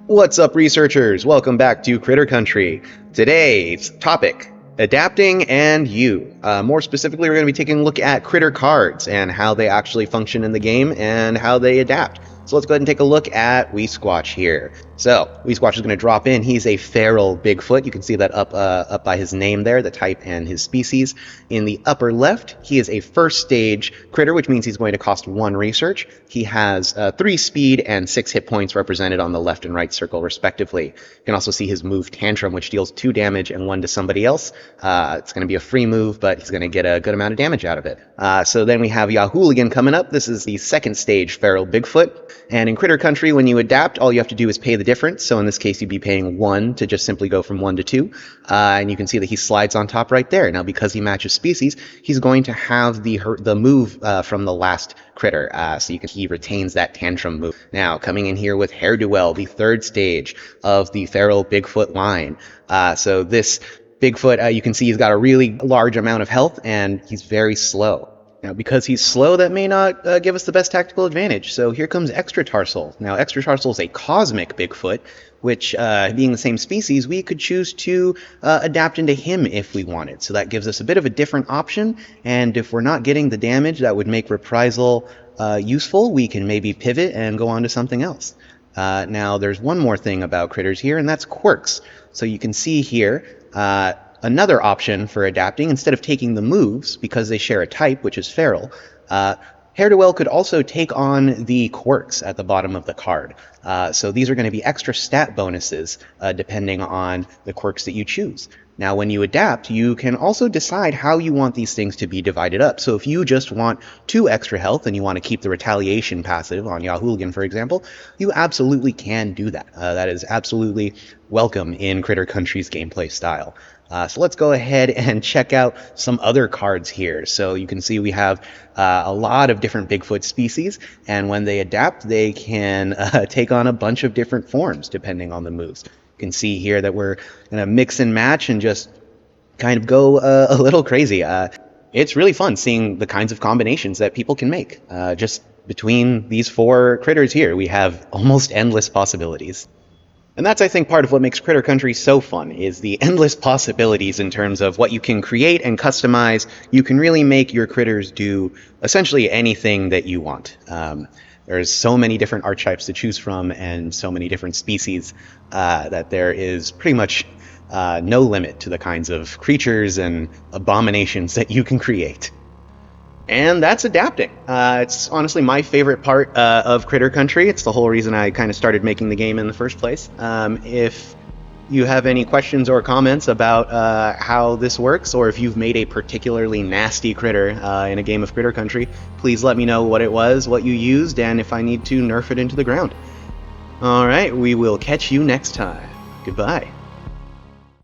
What's up, researchers? Welcome back to Crytter Country. Today's topic, adapting and you. More specifically, we're going to be taking a look at critter cards and how they actually function in the game and how they adapt. So let's go ahead and take a look at Weesquatch here. So Weesquatch is going to drop in. He's a feral Bigfoot. You can see that up by his name there, the type and his species. In the upper left, he is a first stage critter, which means he's going to cost 1 research. He has 3 speed and 6 hit points represented on the left and right circle, respectively. You can also see his move Tantrum, which deals 2 damage and 1 to somebody else. It's going to be a free move, but he's going to get a good amount of damage out of it. So then we have Yahooligan coming up. This is the second stage feral Bigfoot. And in Crytter Country, when you adapt, all you have to do is pay the difference. So in this case, you'd be paying 1 to just simply go from 1 to 2. And you can see that he slides on top right there. Now, because he matches species, he's going to have the move from the last critter. So he retains that Tantrum move. Now, coming in here with Hair-Do-Well, the third stage of the feral Bigfoot line. So this Bigfoot, you can see he's got a really large amount of health, and he's very slow. Now, because he's slow, that may not give us the best tactical advantage. So here comes Extratarsal. Now, Extratarsal is a cosmic Bigfoot, which, being the same species, we could choose to adapt into him if we wanted. So that gives us a bit of a different option. And if we're not getting the damage that would make Reprisal useful, we can maybe pivot and go on to something else. Now, there's one more thing about critters here, and that's quirks. So you can see here, another option for adapting, instead of taking the moves, because they share a type, which is feral, Hair-Do-Well could also take on the quirks at the bottom of the card. So these are going to be extra stat bonuses depending on the quirks that you choose. Now, when you adapt, you can also decide how you want these things to be divided up. So if you just want 2 extra health and you want to keep the retaliation passive on Yahooligan, for example, you absolutely can do that. That is absolutely welcome in Crytter Country's gameplay style. So let's go ahead and check out some other cards here. So you can see we have a lot of different Bigfoot species, and when they adapt, they can take on a bunch of different forms depending on the moves. You can see here that we're going to mix and match and just kind of go a little crazy. It's really fun seeing the kinds of combinations that people can make. Just between these 4 critters here, we have almost endless possibilities. And that's, I think, part of what makes Crytter Country so fun, is the endless possibilities in terms of what you can create and customize. You can really make your critters do essentially anything that you want. There's so many different archetypes to choose from and so many different species that there is pretty much no limit to the kinds of creatures and abominations that you can create. And that's adapting. It's honestly my favorite part of Crytter Country. It's the whole reason I kind of started making the game in the first place. If you have any questions or comments about how this works, or if you've made a particularly nasty critter in a game of Crytter Country, please let me know what it was, what you used, and if I need to nerf it into the ground. Alright, we will catch you next time. Goodbye.